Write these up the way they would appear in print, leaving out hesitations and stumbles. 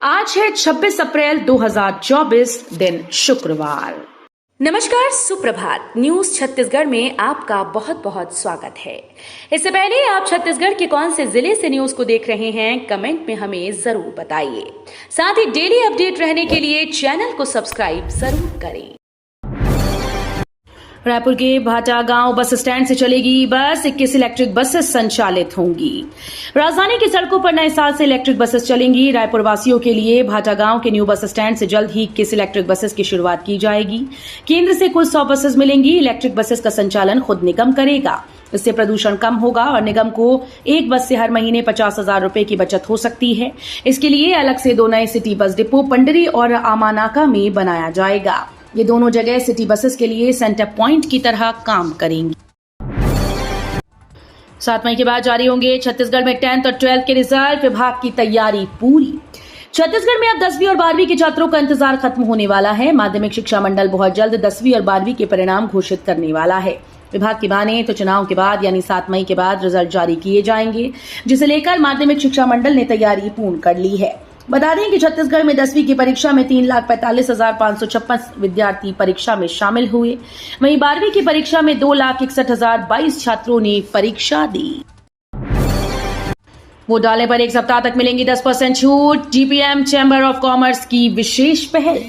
आज है 26 अप्रैल 2024 दिन शुक्रवार। नमस्कार, सुप्रभात। न्यूज छत्तीसगढ़ में आपका बहुत बहुत स्वागत है। इससे पहले आप छत्तीसगढ़ के कौन से जिले से न्यूज को देख रहे हैं, कमेंट में हमें जरूर बताइए। साथ ही डेली अपडेट रहने के लिए चैनल को सब्सक्राइब जरूर करें। रायपुर के भाटा गांव बस स्टैंड से चलेगी बस, 21 इलेक्ट्रिक बसेस संचालित होंगी। राजधानी की सड़कों पर नए साल से इलेक्ट्रिक बसेस चलेंगी। रायपुर वासियों के लिए भाटा गांव के न्यू बस स्टैंड से जल्द ही 21 इलेक्ट्रिक बसेस की शुरुआत की जाएगी। केंद्र से कुल 100 बसेस मिलेंगी। इलेक्ट्रिक बसेस का संचालन खुद निगम करेगा। इससे प्रदूषण कम होगा और निगम को एक बस से हर महीने 50,000 रुपए की बचत हो सकती है। इसके लिए अलग से 2 नए सिटी बस डिपो पंडरी और आमानाका में बनाया जाएगा। ये दोनों जगह सिटी बसेस के लिए सेंटर पॉइंट की तरह काम करेंगी। 7 मई के बाद जारी होंगे छत्तीसगढ़ में 10th और 12th के रिजल्ट। विभाग की तैयारी पूरी। छत्तीसगढ़ में अब 10वीं और 12वीं के छात्रों का इंतजार खत्म होने वाला है। माध्यमिक शिक्षा मंडल बहुत जल्द 10वीं और 12वीं के परिणाम घोषित करने वाला है। विभाग की माने तो चुनाव के बाद यानी 7 मई के बाद रिजल्ट जारी किए जाएंगे, जिसे लेकर माध्यमिक शिक्षा मंडल ने तैयारी पूर्ण कर ली है। बता दें कि छत्तीसगढ़ में 10वीं की परीक्षा में 3,45,556 विद्यार्थी परीक्षा में शामिल हुए। वहीं 12वीं की परीक्षा में 2,61,022 छात्रों ने परीक्षा दी। वोट डालने पर 1 सप्ताह तक मिलेंगी 10% छूट। जीपीएम चैम्बर ऑफ कॉमर्स की विशेष पहल।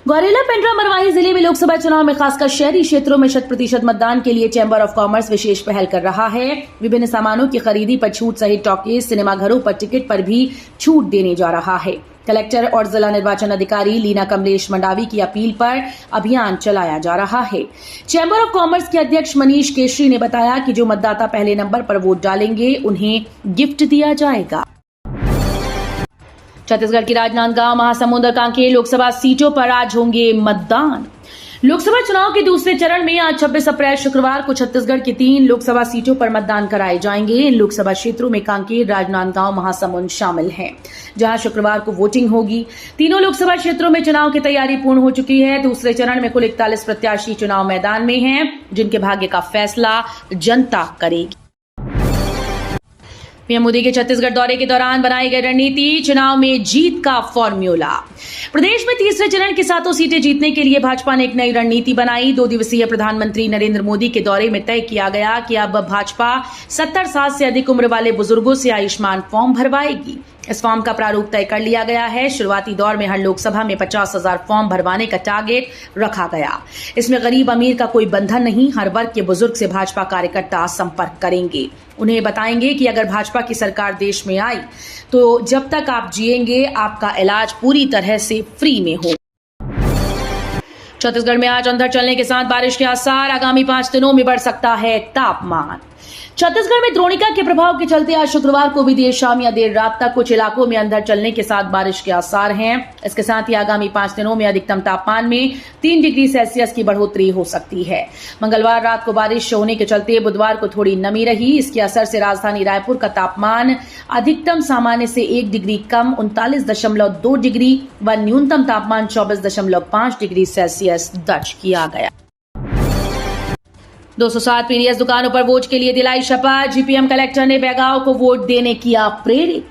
गौरेला पेंड्रा मरवाही जिले में लोकसभा चुनाव में खासकर शहरी क्षेत्रों में 100% मतदान के लिए चैम्बर ऑफ कॉमर्स विशेष पहल कर रहा है। विभिन्न सामानों की खरीदी पर छूट सहित टॉकीज, सिनेमाघरों पर टिकट पर भी छूट देने जा रहा है। कलेक्टर और जिला निर्वाचन अधिकारी लीना कमलेश मंडावी की अपील पर अभियान चलाया जा रहा है। चैम्बर ऑफ कॉमर्स के अध्यक्ष मनीष केशरी ने बताया कि जो मतदाता पहले नंबर पर वोट डालेंगे उन्हें गिफ्ट दिया जाएगा। छत्तीसगढ़ की राजनांदगांव, महासमुंद और कांकेर लोकसभा सीटों पर आज होंगे मतदान। लोकसभा चुनाव के दूसरे चरण में आज 26 अप्रैल शुक्रवार को छत्तीसगढ़ की 3 लोकसभा सीटों पर मतदान कराए जाएंगे। इन लोकसभा क्षेत्रों में कांकेर, राजनांदगांव, महासमुंद शामिल हैं, जहां शुक्रवार को वोटिंग होगी। तीनों लोकसभा क्षेत्रों में चुनाव की तैयारी पूर्ण हो चुकी है। दूसरे चरण में कुल 41 प्रत्याशी चुनाव मैदान में हैं, जिनके भाग्य का फैसला जनता करेगी। पीएम मोदी के छत्तीसगढ़ दौरे के दौरान बनाई गई रणनीति, चुनाव में जीत का फॉर्मूला। प्रदेश में तीसरे चरण की 7 सीटें जीतने के लिए भाजपा ने एक नई रणनीति बनाई। 2 दिवसीय प्रधानमंत्री नरेंद्र मोदी के दौरे में तय किया गया कि अब भाजपा 70 साल से अधिक उम्र वाले बुजुर्गों से आयुष्मान फॉर्म भरवाएगी। इस फॉर्म का प्रारूप तय कर लिया गया है। शुरुआती दौर में हर लोकसभा में 50,000 फॉर्म भरवाने का टारगेट रखा गया। इसमें गरीब अमीर का कोई बंधन नहीं। हर वर्ग के बुजुर्ग से भाजपा कार्यकर्ता संपर्क करेंगे। उन्हें बताएंगे कि अगर भाजपा की सरकार देश में आई तो जब तक आप जिएंगे आपका इलाज पूरी तरह से फ्री में हो। छत्तीसगढ़ में आज अंधड़ चलने के साथ बारिश के आसार। आगामी 5 दिनों में बढ़ सकता है तापमान। छत्तीसगढ़ में द्रोणिका के प्रभाव के चलते आज शुक्रवार को भी देर शाम या देर रात तक कुछ इलाकों में अंधड़ चलने के साथ बारिश के आसार हैं। इसके साथ ही आगामी 5 दिनों में अधिकतम तापमान में 3 डिग्री सेल्सियस की बढ़ोतरी हो सकती है। मंगलवार रात को बारिश होने के चलते बुधवार को थोड़ी नमी रही। इसके असर से राजधानी रायपुर का तापमान अधिकतम सामान्य से 1 डिग्री कम 39.2 डिग्री व न्यूनतम तापमान 24.5 डिग्री सेल्सियस दर्ज किया गया। 207 पीडीएस दुकानों पर वोट के लिए दिलाई शपथ। जीपीएम कलेक्टर ने बैगाओं को वोट देने किया प्रेरित।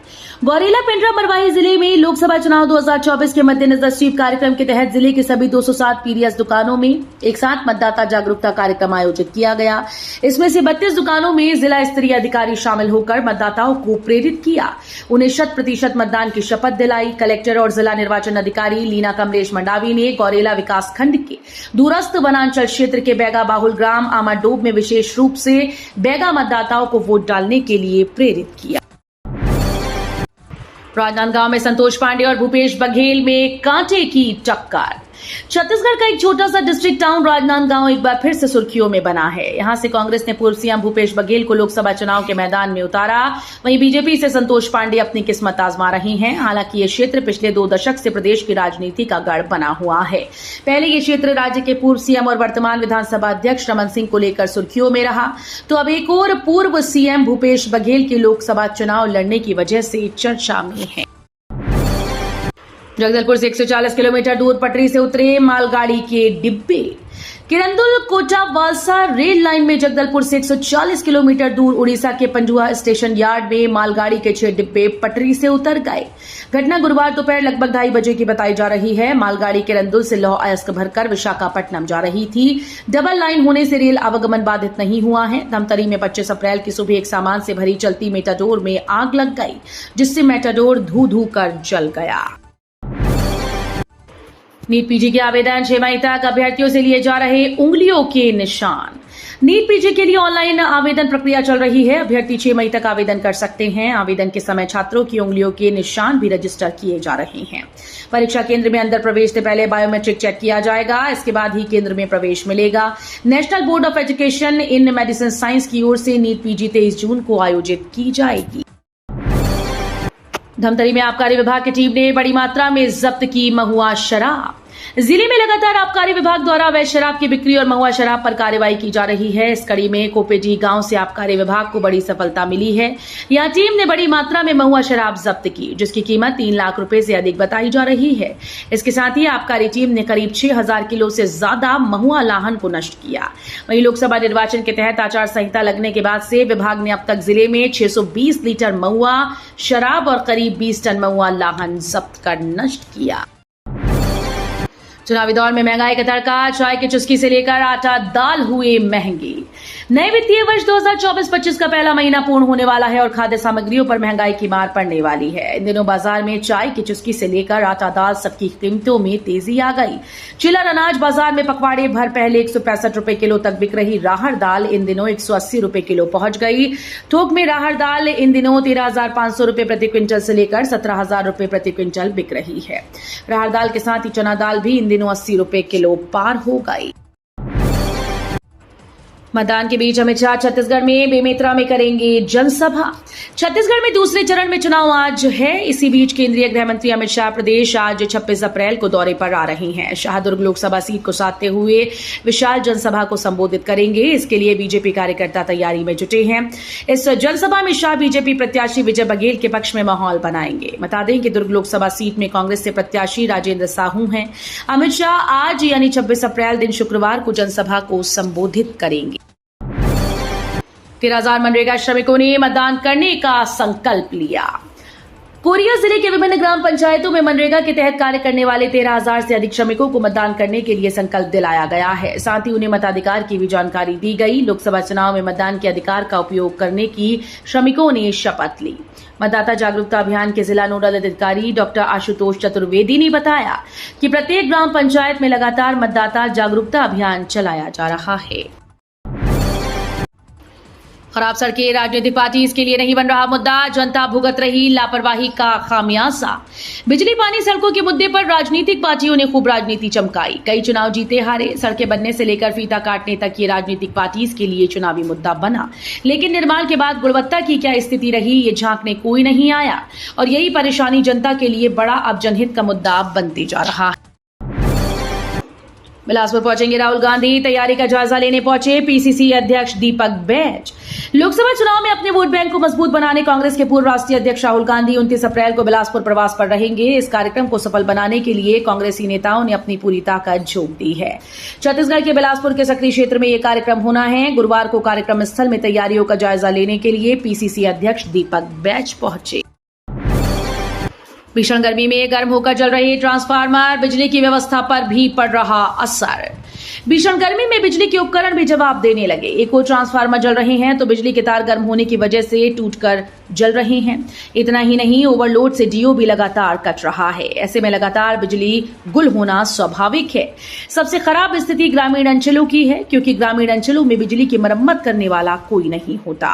गौरेला पेंड्रा मरवाही जिले में लोकसभा चुनाव 2024 के मद्देनजर स्वीप कार्यक्रम के तहत जिले के सभी 207 पीडीएस दुकानों में एक साथ मतदाता जागरूकता कार्यक्रम आयोजित किया गया। इसमें से 32 दुकानों में जिला स्तरीय अधिकारी शामिल होकर मतदाताओं को प्रेरित किया। उन्हें 100% मतदान की शपथ दिलाई। कलेक्टर और जिला निर्वाचन अधिकारी लीना कमलेश मंडावी ने गौरेला विकासखंड के दूरस्थ वनांचल क्षेत्र के बैगा बाहुल ग्राम आमाडोब में विशेष रूप से बैगा मतदाताओं को वोट डालने के लिए प्रेरित किया। राजनांदगांव में संतोष पांडे और भूपेश बघेल में कांटे की टक्कर। छत्तीसगढ़ का एक छोटा सा डिस्ट्रिक्ट टाउन राजनांदगांव एक बार फिर से सुर्खियों में बना है। यहां से कांग्रेस ने पूर्व सीएम भूपेश बघेल को लोकसभा चुनाव के मैदान में उतारा। वहीं बीजेपी से संतोष पांडे अपनी किस्मत आजमा रहे हैं। हालांकि ये क्षेत्र पिछले 2 दशक से प्रदेश की राजनीति का गढ़ बना हुआ है। पहले ये क्षेत्र राज्य के पूर्व सीएम और वर्तमान विधानसभा अध्यक्ष रमन सिंह को लेकर सुर्खियों में रहा, तो अब एक और पूर्व सीएम भूपेश बघेल के लोकसभा चुनाव लड़ने की वजह से चर्चा में है। जगदलपुर से 140 किलोमीटर दूर पटरी से उतरे मालगाड़ी के डिब्बे। किरंदुल कोटा वालसा रेल लाइन में जगदलपुर से 140 किलोमीटर दूर उड़ीसा के पंजुआ स्टेशन यार्ड में मालगाड़ी के 6 डिब्बे पटरी से उतर गए। घटना गुरुवार दोपहर लगभग 2:30 बजे की बताई जा रही है। मालगाड़ी किरंदुल से लौह अयस्क भरकर विशाखापट्टनम जा रही थी। डबल लाइन होने से रेल आवागमन बाधित नहीं हुआ है। धमतरी में 25 अप्रैल की सुबह एक सामान से भरी चलती मेटाडोर में आग लग गई, जिससे मेटाडोर धू धू कर जल गया। नीट पीजी के आवेदन 6 मई तक, अभ्यर्थियों से लिए जा रहे उंगलियों के निशान। नीट पीजी के लिए ऑनलाइन आवेदन प्रक्रिया चल रही है। अभ्यर्थी 6 मई तक आवेदन कर सकते हैं। आवेदन के समय छात्रों की उंगलियों के निशान भी रजिस्टर किए जा रहे हैं। परीक्षा केंद्र में अंदर प्रवेश से पहले बायोमेट्रिक चेक किया जाएगा। इसके बाद ही केंद्र में प्रवेश मिलेगा। National board of education in medicine science की ओर से नीट पीजी 23 जून को आयोजित की जाएगी। धमतरी में आबकारी विभाग की टीम ने बड़ी मात्रा में जब्त की महुआ शराब। जिले में लगातार आबकारी विभाग द्वारा अवैध शराब की बिक्री और महुआ शराब पर कार्रवाई की जा रही है। इस कड़ी में कोपेडी गांव से आबकारी विभाग को बड़ी सफलता मिली है। यहां टीम ने बड़ी मात्रा में महुआ शराब जब्त की, जिसकी कीमत 3 लाख रुपए से अधिक बताई जा रही है। इसके साथ ही आबकारी टीम ने करीब 6000 किलो से ज्यादा महुआ लाहन को नष्ट किया। वहीं लोकसभा निर्वाचन के तहत आचार संहिता लगने के बाद से विभाग ने अब तक जिले में 620 लीटर महुआ शराब और करीब 20 टन महुआ लाहन जब्त कर नष्ट किया। चुनावी दौर में महंगाई का तड़का, चाय की चुस्की से लेकर आटा दाल हुए महंगे। नए वित्तीय वर्ष 2024-25 का पहला महीना पूर्ण होने वाला है और खाद्य सामग्रियों पर महंगाई की मार पड़ने वाली है। इन दिनों बाजार में चाय की चुस्की से लेकर आटा दाल सबकी कीमतों में तेजी आ गई। चिलर अनाज बाजार में पखवाड़े भर पहले 165 रुपए किलो तक बिक रही राहड़ दाल इन दिनों 180 रुपए किलो पहुंच गई। थोक में राहड़ दाल इन दिनों 13,500 रुपए प्रति क्विंटल से लेकर 17,000 रुपए प्रति क्विंटल बिक रही है। राहड़ दाल के साथ ही चना दाल भी इन दिनों 80 रुपए किलो पार हो गई। मतदान के बीच अमित शाह छत्तीसगढ़ में बेमेतरा में करेंगे जनसभा। छत्तीसगढ़ में दूसरे चरण में चुनाव आज है। इसी बीच केंद्रीय गृह मंत्री अमित शाह प्रदेश आज 26 अप्रैल को दौरे पर आ रहे हैं। शाहदुर्ग लोकसभा सीट को साधते हुए विशाल जनसभा को संबोधित करेंगे। इसके लिए बीजेपी कार्यकर्ता तैयारी में जुटे हैं। इस जनसभा में शाह बीजेपी प्रत्याशी विजय बघेल के पक्ष में माहौल बनाएंगे। बता दें कि दुर्ग लोकसभा सीट में कांग्रेस से प्रत्याशी राजेंद्र साहू हैं। अमित शाह आज यानी 26 अप्रैल दिन शुक्रवार को जनसभा को संबोधित करेंगे। 13,000 मनरेगा श्रमिकों ने मतदान करने का संकल्प लिया। कोरिया जिले के विभिन्न ग्राम पंचायतों में मनरेगा के तहत कार्य करने वाले 13,000 से अधिक श्रमिकों को मतदान करने के लिए संकल्प दिलाया गया है। साथ ही उन्हें मताधिकार की भी जानकारी दी गई। लोकसभा चुनाव में मतदान के अधिकार का उपयोग करने की श्रमिकों ने शपथ ली। मतदाता जागरूकता अभियान के जिला नोडल अधिकारी डॉक्टर आशुतोष चतुर्वेदी ने बताया कि प्रत्येक ग्राम पंचायत में लगातार मतदाता जागरूकता अभियान चलाया जा रहा है। खराब सड़कें राजनीतिक पार्टी इसके लिए नहीं बन रहा मुद्दा, जनता भुगत रही लापरवाही का खामियाजा। बिजली पानी सड़कों के मुद्दे पर राजनीतिक पार्टियों ने खूब राजनीति चमकाई। कई चुनाव जीते हारे। सड़कें बनने से लेकर फीता काटने तक ये राजनीतिक पार्टी इसके लिए चुनावी मुद्दा बना। लेकिन निर्माण के बाद गुणवत्ता की क्या स्थिति रही, ये झांकने कोई नहीं आया और यही परेशानी जनता के लिए बड़ा अब जनहित का मुद्दा बनते जा रहा है। बिलासपुर पहुंचेंगे राहुल गांधी। तैयारी का जायजा लेने पहुंचे पीसीसी अध्यक्ष दीपक बैज। लोकसभा चुनाव में अपने वोट बैंक को मजबूत बनाने कांग्रेस के पूर्व राष्ट्रीय अध्यक्ष राहुल गांधी 29 अप्रैल को बिलासपुर प्रवास पर रहेंगे। इस कार्यक्रम को सफल बनाने के लिए कांग्रेसी नेताओं ने अपनी पूरी ताकत झोंक दी है। छत्तीसगढ़ के बिलासपुर के सक्रिय क्षेत्र में यह कार्यक्रम होना है। गुरुवार को कार्यक्रम स्थल में तैयारियों का जायजा लेने के लिए पीसीसी अध्यक्ष दीपक बैज पहुंचे। भीषण गर्मी में गर्म होकर जल रहे ट्रांसफार्मर, बिजली की व्यवस्था पर भी पड़ रहा असर। भीषण गर्मी में बिजली के उपकरण भी जवाब देने लगे। एक और ट्रांसफार्मर जल रहे हैं तो बिजली के तार गर्म होने की वजह से टूटकर जल रहे हैं। इतना ही नहीं, ओवरलोड से डीओ भी लगातार कट रहा है। ऐसे में लगातार बिजली गुल होना स्वाभाविक है। सबसे खराब स्थिति ग्रामीण अंचलों की है, क्योंकि ग्रामीण अंचलों में बिजली की मरम्मत करने वाला कोई नहीं होता।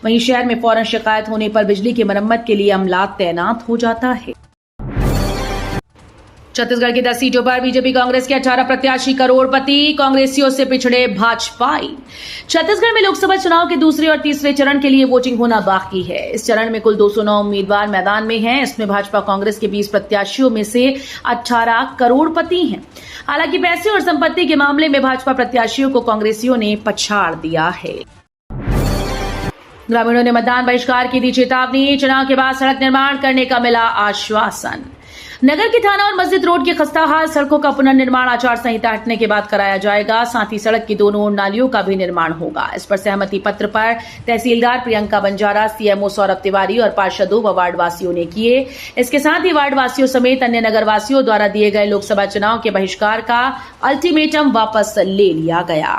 वहीं शहर में फौरन शिकायत होने पर बिजली की मरम्मत के लिए अमला तैनात हो जाता है। छत्तीसगढ़ की 10 सीटों पर बीजेपी कांग्रेस के 18 प्रत्याशी करोड़पति, कांग्रेसियों से पिछड़े भाजपाई। छत्तीसगढ़ में लोकसभा चुनाव के दूसरे और तीसरे चरण के लिए वोटिंग होना बाकी है। इस चरण में कुल 209 उम्मीदवार मैदान में हैं। इसमें भाजपा कांग्रेस के 20 प्रत्याशियों में से 18 करोड़पति हैं। हालांकि पैसे और संपत्ति के मामले में भाजपा प्रत्याशियों को कांग्रेसियों ने पछाड़ दिया है। ग्रामीणों ने मतदान बहिष्कार की दी चेतावनी। चुनाव के बाद सड़क निर्माण करने का मिला आश्वासन। नगर की थाना और मस्जिद रोड की खस्ताहाल सड़कों का पुनर्निर्माण आचार संहिता हटने के बाद कराया जाएगा। साथ ही सड़क की दोनों ओर नालियों का भी निर्माण होगा। इस पर सहमति पत्र पर तहसीलदार प्रियंका बंजारा, सीएमओ सौरभ तिवारी और पार्षदों व वार्ड वासियों ने किए। इसके साथ ही वार्ड वासियों समेत अन्य नगर वासियों द्वारा दिए गए लोकसभा चुनाव के बहिष्कार का अल्टीमेटम वापस ले लिया गया।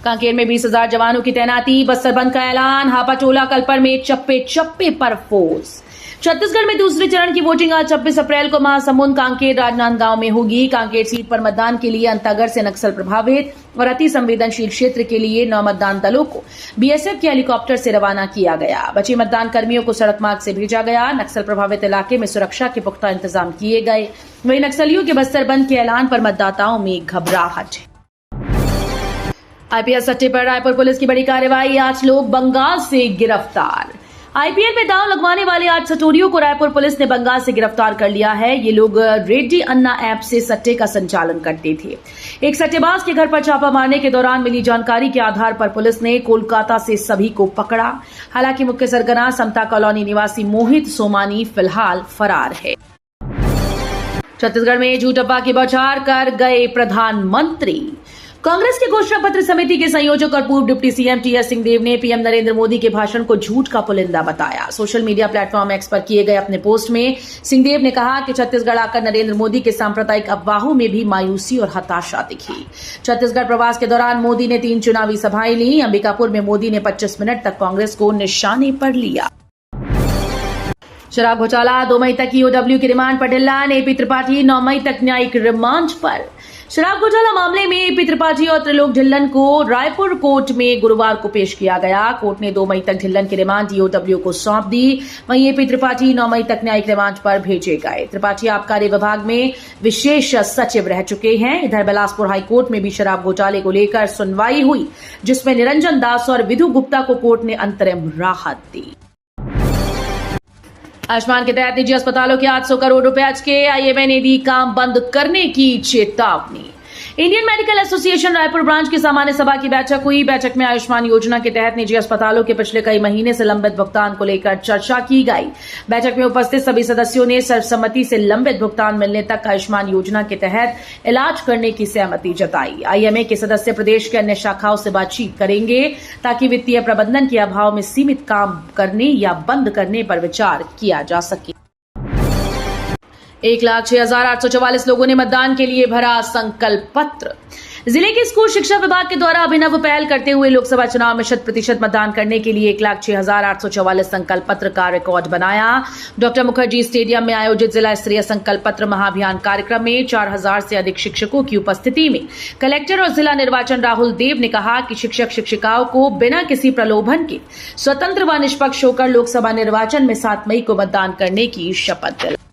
कांकेर में 20,000 जवानों की तैनाती, बस्तर बंद का ऐलान, हापाटोला कल्पर में चप्पे चप्पे पर फोर्स। छत्तीसगढ़ में दूसरे चरण की वोटिंग आज 26 अप्रैल को महासमुंद, कांकेर, राजनांदगांव में होगी। कांकेर सीट पर मतदान के लिए अंतागढ़ से नक्सल प्रभावित और अति संवेदनशील क्षेत्र के लिए 9 मतदान दलों को बीएसएफ के हेलीकॉप्टर से रवाना किया गया। बचे मतदान कर्मियों को सड़क मार्ग से भेजा गया। नक्सल प्रभावित इलाके में सुरक्षा के पुख्ता इंतजाम किए गए। वहीं नक्सलियों के बस्तर बंद के ऐलान पर मतदाताओं में घबराहट है। आईपीएल सट्टे पर रायपुर पुलिस की बड़ी कार्रवाई, 8 लोग बंगाल से गिरफ्तार। आईपीएल में दांव लगवाने वाले 8 सटोरियों को रायपुर पुलिस ने बंगाल से गिरफ्तार कर लिया है। ये लोग रेड्डी अन्ना ऐप से सट्टे का संचालन करते थे। एक सट्टेबाज के घर पर छापा मारने के दौरान मिली जानकारी के आधार पर पुलिस ने कोलकाता से सभी को पकड़ा। हालांकि मुख्य सरगना समता कॉलोनी निवासी मोहित सोमानी फिलहाल फरार है। छत्तीसगढ़ में झूठ अफवाह की बौछार कर गए प्रधानमंत्री। कांग्रेस की घोषणा पत्र समिति के संयोजक और पूर्व डिप्टी सीएम टीएस सिंहदेव ने पीएम नरेंद्र मोदी के भाषण को झूठ का पुलिंदा बताया। सोशल मीडिया प्लेटफॉर्म एक्स पर किए गए अपने पोस्ट में सिंहदेव ने कहा कि छत्तीसगढ़ आकर नरेंद्र मोदी के सांप्रदायिक अफवाहों में भी मायूसी और हताशा दिखी। छत्तीसगढ़ प्रवास के दौरान मोदी ने 3 चुनावी सभाएं ली। अंबिकापुर में मोदी ने 25 मिनट तक कांग्रेस को निशाने पर लिया। शराब घोटाला, 2 मई तक ईओडब्ल्यू की रिमांड पर ढिल्ला। एपी त्रिपाठी 9 मई तक न्यायिक रिमांड पर। शराब घोटाला मामले में एपी त्रिपाठी और त्रिलोक ढिल्लन को रायपुर कोर्ट में गुरुवार को पेश किया गया। कोर्ट ने 2 मई तक ढिल्लन की रिमांड ईओडब्ल्यू को सौंप दी। वहीं एपी त्रिपाठी 9 मई तक न्यायिक रिमांड पर भेजे गए। त्रिपाठी आबकारी विभाग में विशेष सचिव रह चुके हैं। इधर बिलासपुर हाईकोर्ट में भी शराब घोटाले को लेकर सुनवाई हुई, जिसमें निरंजन दास और विधु गुप्ता को कोर्ट ने अंतरिम राहत दी। आयुष्मान के तहत निजी अस्पतालों के 800 करोड़ रुपए अटके, आईएमए ने दी काम बंद करने की चेतावनी। Indian medical association Raipur branch की सामान्य सभा की बैठक हुई। बैठक में आयुष्मान योजना के तहत निजी अस्पतालों के पिछले कई महीने से लंबित भुगतान को लेकर चर्चा की गई। बैठक में उपस्थित सभी सदस्यों ने सर्वसम्मति से लंबित भुगतान मिलने तक आयुष्मान योजना के तहत इलाज करने की सहमति जताई। आईएमए के सदस्य प्रदेश के अन्य शाखाओं से बातचीत करेंगे ताकि वित्तीय प्रबंधन के अभाव में सीमित काम करने या बंद करने पर विचार किया जा सके। 1,06,844 लोगों ने मतदान के लिए भरा संकल्प पत्र। जिले के स्कूल शिक्षा विभाग के द्वारा अभिनव पहल करते हुए लोकसभा चुनाव में 100% मतदान करने के लिए 1,06,844 संकल्प पत्र का रिकॉर्ड बनाया। डॉक्टर मुखर्जी स्टेडियम में आयोजित जिला स्तरीय संकल्प पत्र महाअभियान कार्यक्रम में 4,000 से अधिक शिक्षकों की उपस्थिति में कलेक्टर और जिला निर्वाचन राहुल देव ने कहा कि शिक्षक शिक्षिकाओं को बिना किसी प्रलोभन के स्वतंत्र व निष्पक्ष होकर लोकसभा निर्वाचन में 7 मई को मतदान करने की शपथ दिलाई।